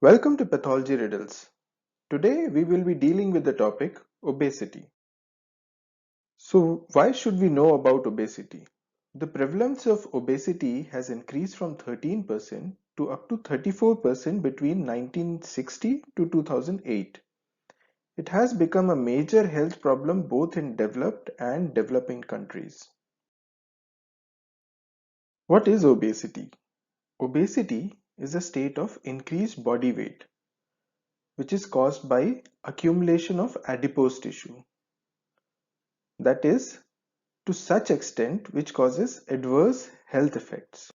Welcome to Pathology Riddles. Today we will be dealing with the topic obesity. So why should we know about obesity? The prevalence of obesity has increased from 13% to up to 34% between 1960 to 2008. It has become a major health problem both in developed and developing countries. What is obesity? Obesity is a state of increased body weight which is caused by accumulation of adipose tissue. That is, to such extent which causes adverse health effects.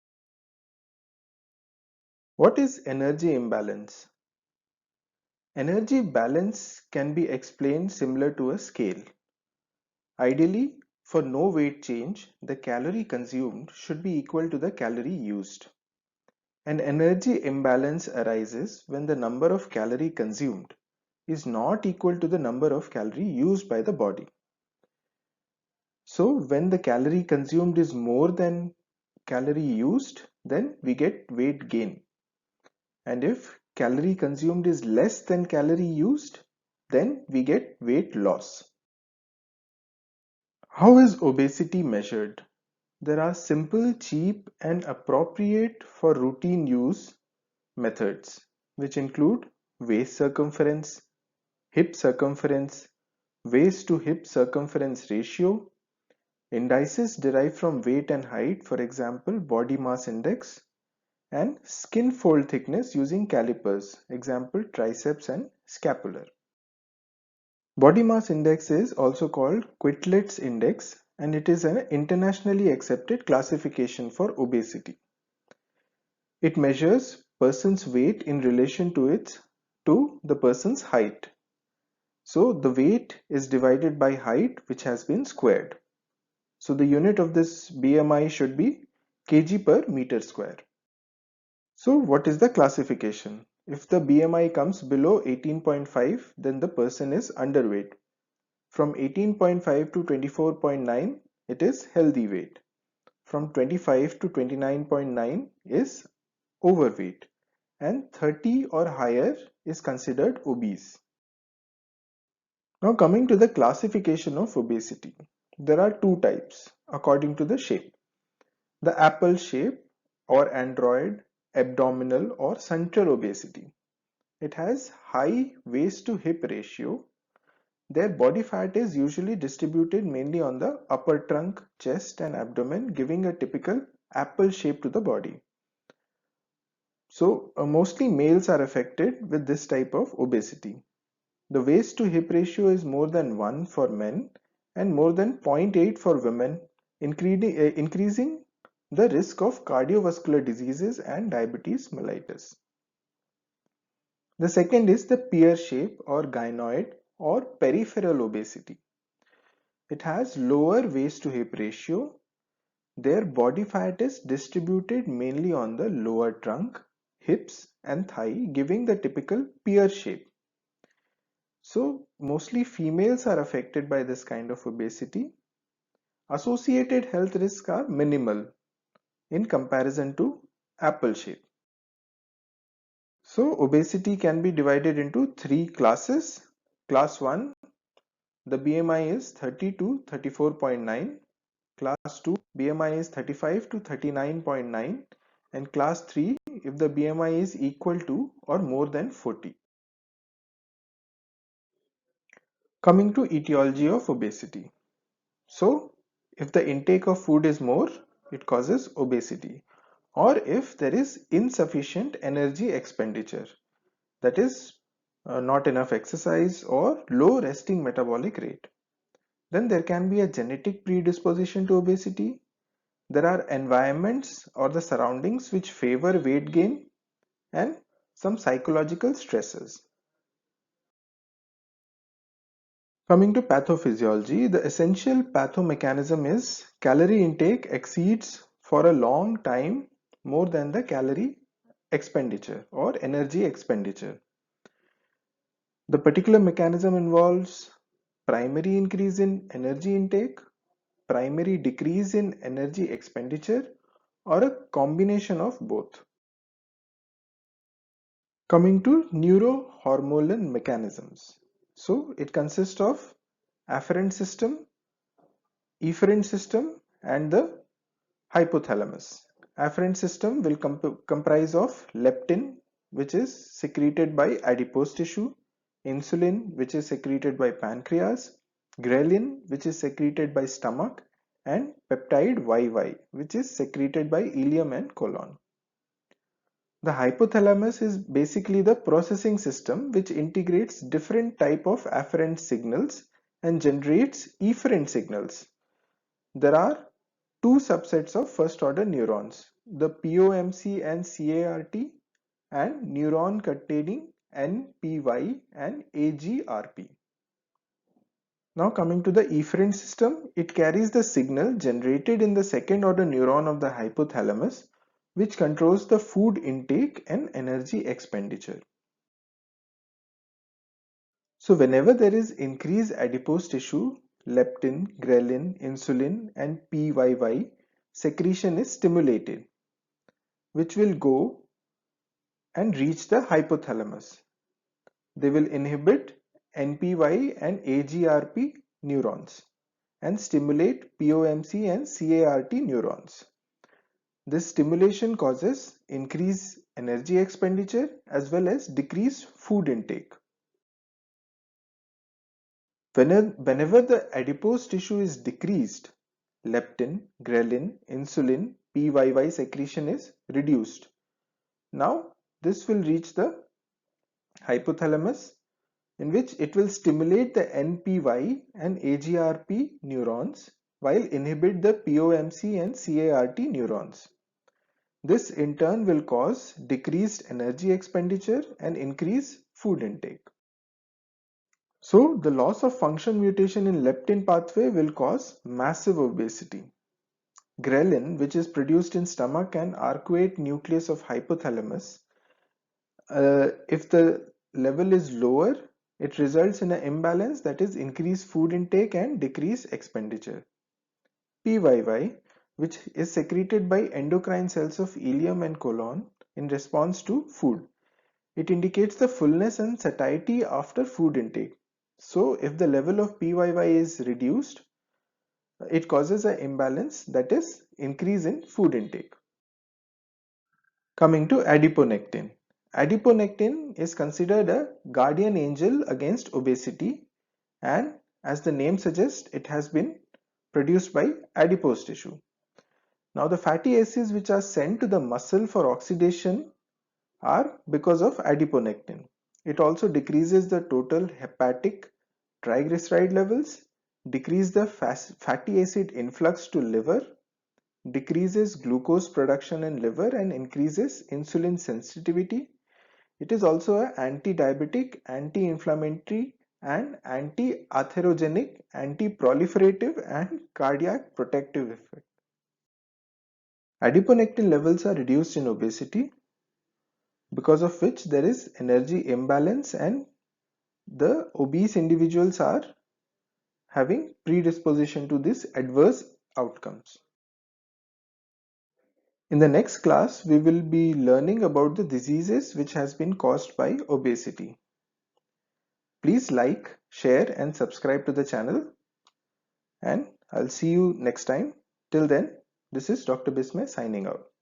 What is energy imbalance? Energy balance can be explained similar to a scale. Ideally, for no weight change, the calorie consumed should be equal to the calorie used. An energy imbalance arises when the number of calorie consumed is not equal to the number of calorie used by the body. So when the calorie consumed is more than calorie used, then we get weight gain. And if calorie consumed is less than calorie used, then we get weight loss. How is obesity measured? There are simple, cheap, and appropriate for routine use methods, which include waist circumference, hip circumference, waist to hip circumference ratio, indices derived from weight and height, for example, body mass index, and skin fold thickness using calipers, example, triceps and scapular. Body mass index is also called Quetelet's index, and it is an internationally accepted classification for obesity. It measures person's weight in relation to the person's height. So the weight is divided by height, which has been squared. So the unit of this BMI should be kg per meter square. So what is the classification? If the BMI comes below 18.5, then the person is underweight. From 18.5 to 24.9, it is healthy weight. From 25 to 29.9 is overweight. And 30 or higher is considered obese. Now coming to the classification of obesity. There are two types according to the shape. The apple shape or android, abdominal or central obesity. It has high waist to hip ratio. Their body fat is usually distributed mainly on the upper trunk, chest and abdomen, giving a typical apple shape to the body. So mostly males are affected with this type of obesity. The waist to hip ratio is more than 1 for men and more than 0.8 for women, increasing the risk of cardiovascular diseases and diabetes mellitus. The second is the pear shape or gynoid or peripheral obesity. It has lower waist to hip ratio. Their body fat is distributed mainly on the lower trunk, hips and thigh, giving the typical pear shape. So mostly females are affected by this kind of obesity. Associated health risks are minimal in comparison to apple shape. So obesity can be divided into three classes. Class 1, the BMI is 30 to 34.9. Class 2, BMI is 35 to 39.9. And class 3, if the BMI is equal to or more than 40. Coming to etiology of obesity. So if the intake of food is more, it causes obesity. Or if there is insufficient energy expenditure, that is not enough exercise or low resting metabolic rate. Then there can be a genetic predisposition to obesity. There are environments or the surroundings which favor weight gain and some psychological stresses. Coming to pathophysiology, the essential pathomechanism is calorie intake exceeds for a long time more than the calorie expenditure or energy expenditure. The particular mechanism involves primary increase in energy intake, primary decrease in energy expenditure, or a combination of both. Coming to neurohormonal mechanisms. So it consists of afferent system, efferent system and the hypothalamus. Afferent system will comprise of leptin, which is secreted by adipose tissue, insulin, which is secreted by pancreas, ghrelin, which is secreted by stomach, and peptide YY, which is secreted by ileum and colon. The hypothalamus is basically the processing system which integrates different type of afferent signals and generates efferent signals. There are two subsets of first order neurons, the POMC and CART, and neuron containing NPY and AGRP. Now coming to the efferent system, it carries the signal generated in the second order neuron of the hypothalamus, which controls the food intake and energy expenditure. So whenever there is increased adipose tissue, leptin, ghrelin, insulin and PYY secretion is stimulated, which will go and reach the hypothalamus. They will inhibit NPY and AGRP neurons and stimulate POMC and CART neurons. This stimulation causes increased energy expenditure as well as decreased food intake. Whenever the adipose tissue is decreased, leptin, ghrelin, insulin, PYY secretion is reduced. Now this will reach the hypothalamus, in which it will stimulate the NPY and AGRP neurons while inhibit the POMC and CART neurons. This in turn will cause decreased energy expenditure and increase food intake. So the loss of function mutation in leptin pathway will cause massive obesity. Ghrelin, which is produced in stomach and arcuate nucleus of hypothalamus, if the level is lower, it results in an imbalance, that is increased food intake and decreased expenditure. PYY, which is secreted by endocrine cells of ileum and colon in response to food. It indicates the fullness and satiety after food intake. So if the level of PYY is reduced, it causes an imbalance, that is increase in food intake. Coming to adiponectin. Adiponectin is considered a guardian angel against obesity, and as the name suggests, it has been produced by adipose tissue. Now the fatty acids which are sent to the muscle for oxidation are because of adiponectin. It also decreases the total hepatic triglyceride levels, decrease the fatty acid influx to liver, decreases glucose production in liver and increases insulin sensitivity. It is also an anti-diabetic, anti-inflammatory and anti-atherogenic, anti-proliferative and cardiac protective effect. Adiponectin levels are reduced in obesity, because of which there is energy imbalance and the obese individuals are having predisposition to these adverse outcomes. In the next class, we will be learning about the diseases which has been caused by obesity. Please like, share and subscribe to the channel, and I'll see you next time. Till then, this is Dr. Bismay signing out.